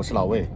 是老魏。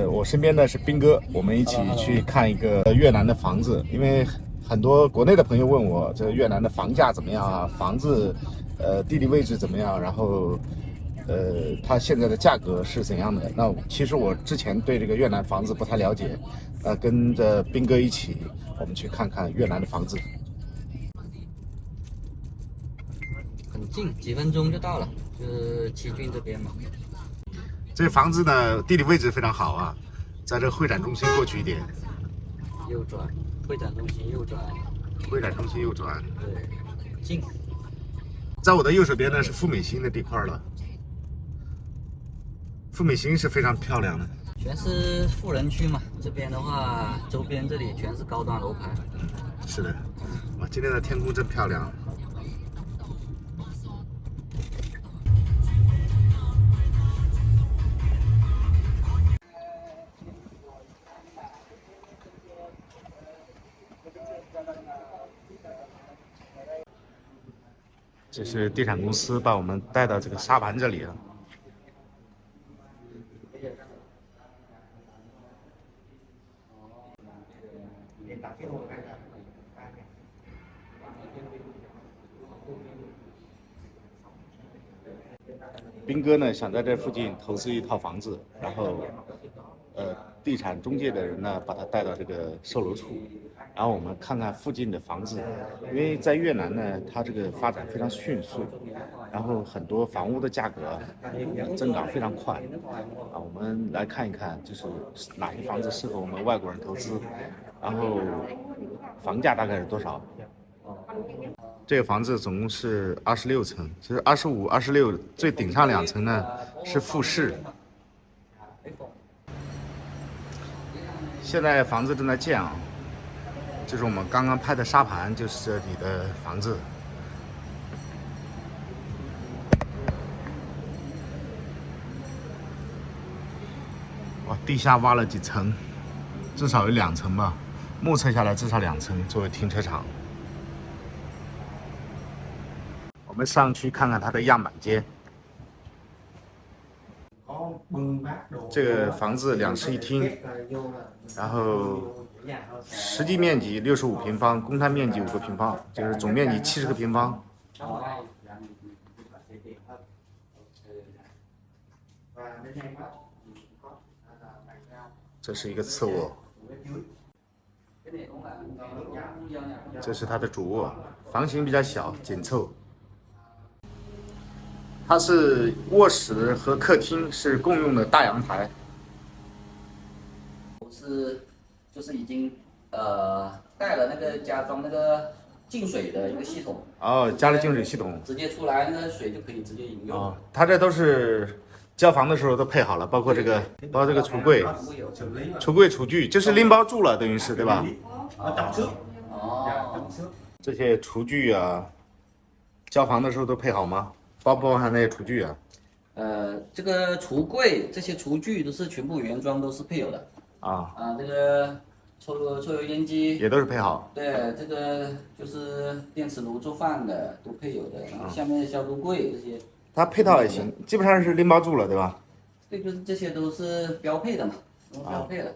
我身边的是斌哥，我们一起去看一个越南的房子。因为很多国内的朋友问我，这个越南的房价怎么样啊？房子，地理位置怎么样？然后，它现在的价格是怎样的？那其实我之前对这个越南房子不太了解，跟着斌哥一起，我们去看看越南的房子。很近，几分钟就到了，就是七郡这边嘛。这房子呢，地理位置非常好啊，在这个会展中心过去一点。右转，会展中心右转。会展中心右转。对，近。在我的右手边呢是富美兴的地块了。富美兴是非常漂亮的，全是富人区嘛。这边的话，周边这里全是高端楼盘。是的，哇，今天的天空真漂亮。这是地产公司把我们带到这个沙盘这里了。斌哥呢想在这附近投资一套房子，然后，地产中介的人呢把他带到这个售楼处，然后我们看看附近的房子，因为在越南呢，它这个发展非常迅速，然后很多房屋的价格增长非常快，啊，我们来看一看，就是哪些房子适合我们外国人投资，然后房价大概是多少。这个房子总共是26层，就是25、26，最顶上2层呢是复式。现在房子正在建啊，就是我们刚刚拍的沙盘，就是这里的房子。哇，地下挖了几层，至少有2层吧，目测下来至少2层作为停车场。我们上去看看它的样板间。这个房子2室1厅，然后实际面积65平方，公摊面积5个平方，就是总面积70个平方。这是一个次卧，这是它的主卧，房型比较小，紧凑。它是卧室和客厅是共用的大阳台。就是已经带了那个加装那个净水的一个系统。哦，加了净水系统，直接出来那个水就可以直接饮用。哦，它这都是交房的时候都配好了，包括这个橱柜、厨具，这是拎包住了，等于是对吧？哦，这些厨具啊，交房的时候都配好吗？包不包含那些厨具啊？这个橱柜这些厨具都是全部原装，都是配有的。这个抽油烟机也都是配好。对，这个就是电磁炉做饭的都配有的，然后下面消毒柜这些。它配套也行，基本上是拎包住了，对吧？对，就是这些都是标配的嘛，标配的，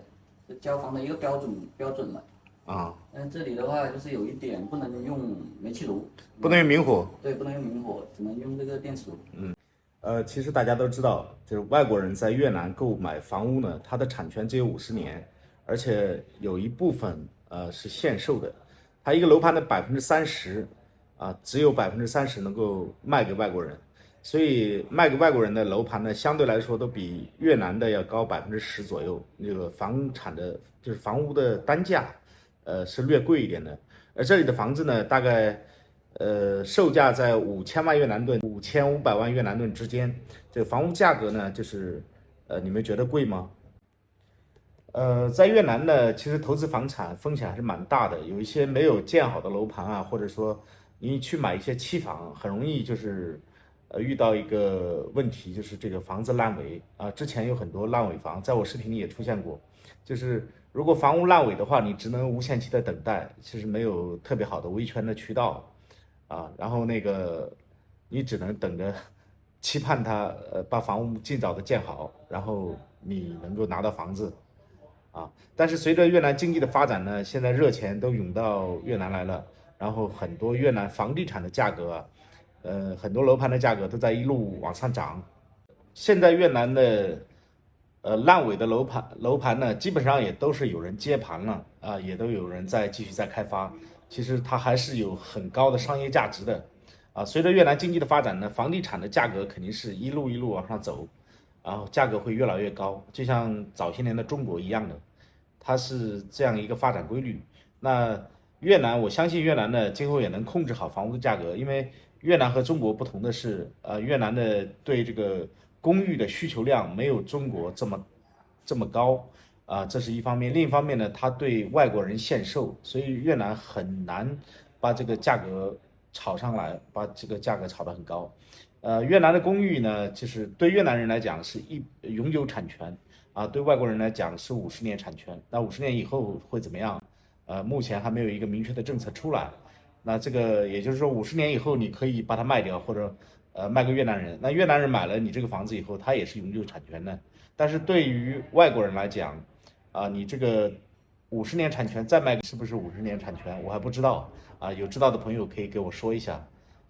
交房的一个标准嘛。这里的话就是有一点不能用煤气炉，不能用明火。对，不能用明火，只能用这个电磁炉。其实大家都知道，就是外国人在越南购买房屋呢，它的产权只有50年，而且有一部分是限售的，它一个楼盘的30%只有30%能够卖给外国人，所以卖给外国人的楼盘呢，相对来说都比越南的要高10%左右。那个房产的就是房屋的单价，是略贵一点的，而这里的房子呢，大概。售价在5000万越南盾、5500万越南盾之间。这个房屋价格呢，就是你们觉得贵吗？在越南呢，其实投资房产风险还是蛮大的，有一些没有建好的楼盘啊，或者说你去买一些期房，很容易就是遇到一个问题，就是这个房子烂尾之前有很多烂尾房，在我视频里也出现过，就是如果房屋烂尾的话，你只能无限期的等待，其实没有特别好的维权的渠道。然后那个你只能等着期盼他把房屋尽早的建好，然后你能够拿到房子啊。但是随着越南经济的发展呢，现在热钱都涌到越南来了，然后很多越南房地产的价格，很多楼盘的价格都在一路往上涨。现在越南的烂尾的楼盘呢，基本上也都是有人接盘了啊，也都有人继续在开发。其实它还是有很高的商业价值的啊。随着越南经济的发展呢，房地产的价格肯定是一路往上走，然后价格会越来越高，就像早些年的中国一样的，它是这样一个发展规律。那越南，我相信越南呢今后也能控制好房屋的价格，因为越南和中国不同的是，越南的对这个公寓的需求量没有中国这么高啊，这是一方面。另一方面呢，它对外国人限售，所以越南很难把这个价格炒上来，把这个价格炒得很高。越南的公寓呢，就是对越南人来讲是永久产权啊，对外国人来讲是50年产权。那50年以后会怎么样？目前还没有一个明确的政策出来。那这个也就是说，50年以后你可以把它卖掉，或者卖给越南人。那越南人买了你这个房子以后，他也是永久产权的。但是对于外国人来讲，你这个50年产权再卖是不是50年产权，我还不知道啊。有知道的朋友可以给我说一下。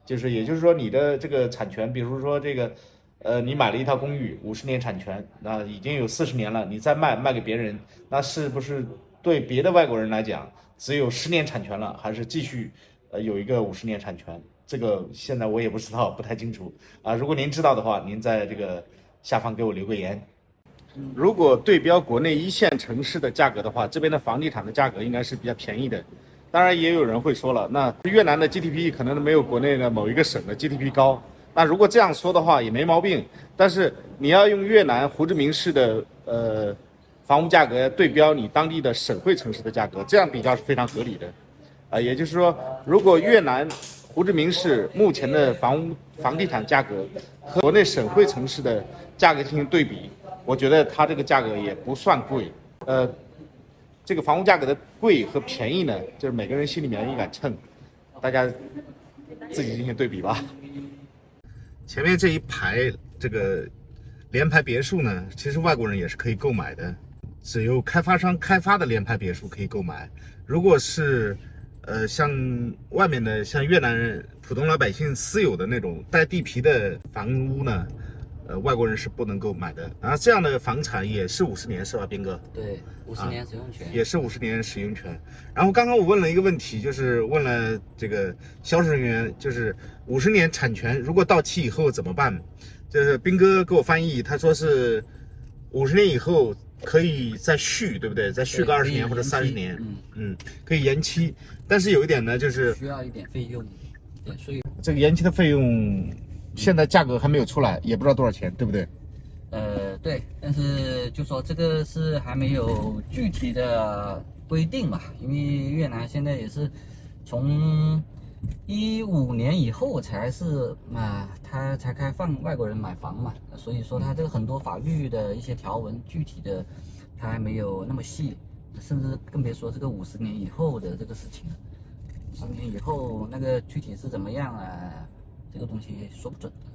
也就是说你的这个产权，比如说这个，你买了一套公寓50年产权，那已经有40年了，你再卖给别人，那是不是对别的外国人来讲只有10年产权了，还是继续有一个50年产权？这个现在我也不知道，不太清楚啊。如果您知道的话，您在这个下方给我留个言。如果对标国内1线城市的价格的话，这边的房地产的价格应该是比较便宜的。当然也有人会说了，那越南的 GDP 可能没有国内的某一个省的 GDP 高。那如果这样说的话也没毛病，但是你要用越南胡志明市的房屋价格对标你当地的省会城市的价格，这样比较是非常合理的。也就是说，如果越南胡志明市目前的房地产价格和国内省会城市的价格进行对比，我觉得它这个价格也不算贵。这个房屋价格的贵和便宜呢，就是每个人心里面一杆秤，大家自己进行对比吧。前面这一排这个联排别墅呢，其实外国人也是可以购买的，只有开发商开发的联排别墅可以购买。如果是像外面的像越南人普通老百姓私有的那种带地皮的房屋呢，外国人是不能够买的。然后这样的房产也是50年是吧，斌哥？对，50年使用权，也是50年使用权。然后刚刚我问了一个问题，就是问了这个销售人员，就是50年产权如果到期以后怎么办？就是斌哥给我翻译，他说是50年以后可以再续，对不对？再续个20年或者30年，可以延期。但是有一点呢，就是需要一点费用，点税。这个延期的费用现在价格还没有出来，也不知道多少钱，对不对？对，但是就说这个是还没有具体的规定嘛，因为越南现在也是从15年以后才是他才开放外国人买房嘛，所以说他这个很多法律的一些条文具体的他还没有那么细，甚至更别说这个50年以后的这个事情了。50年以后那个具体是怎么样啊，这个东西说不准的。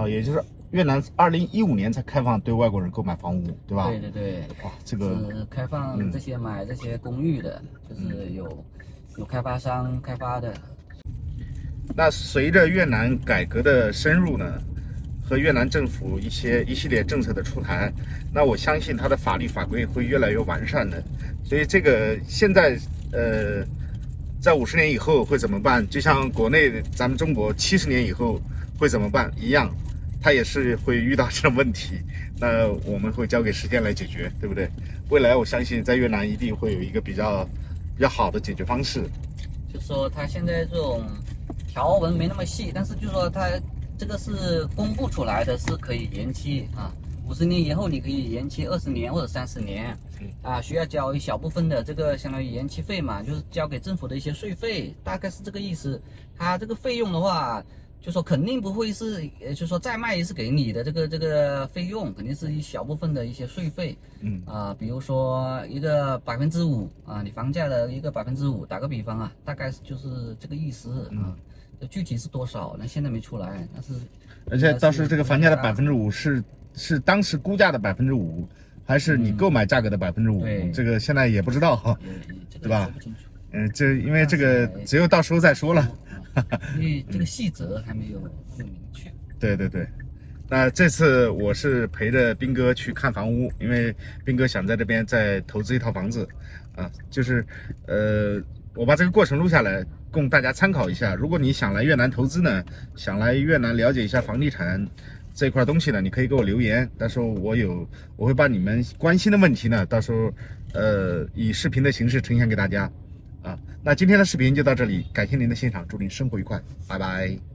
也就是越南2015年才开放对外国人购买房屋，对吧？对对对，哇，这个是开放这些买这些公寓的，就是有开发商开发的。那随着越南改革的深入呢，和越南政府一系列政策的出台，那我相信它的法律法规会越来越完善的。所以这个现在在50年以后会怎么办？就像国内咱们中国70年以后会怎么办一样，它也是会遇到这种问题。那我们会交给时间来解决，对不对？未来我相信在越南一定会有一个比较好的解决方式。就说它现在这种条文没那么细，但是就说它这个是公布出来的，是可以延期啊。50年以后你可以延期20年或者30年，需要交一小部分的这个相当于延期费嘛，就是交给政府的一些税费，大概是这个意思。它这个费用的话，就说肯定不会是，就说再卖是给你的这个费用，肯定是一小部分的一些税费，比如说一个5%啊，你房价的一个5%，打个比方啊，大概就是这个意思啊。具体是多少？那现在没出来，但是而且到时候这个房价的5%是当时估价的5%，还是你购买价格的5%？这个现在也不知道哈，对吧？因为这个只有到时候再说了。因为这个细则还没有很明确。对对对，那这次我是陪着斌哥去看房屋，因为斌哥想在这边再投资一套房子，就是我把这个过程录下来，供大家参考一下。如果你想来越南投资呢，想来越南了解一下房地产这块东西呢，你可以给我留言，到时候我会把你们关心的问题呢，到时候以视频的形式呈现给大家。那今天的视频就到这里，感谢您的欣赏，祝您生活愉快，拜拜。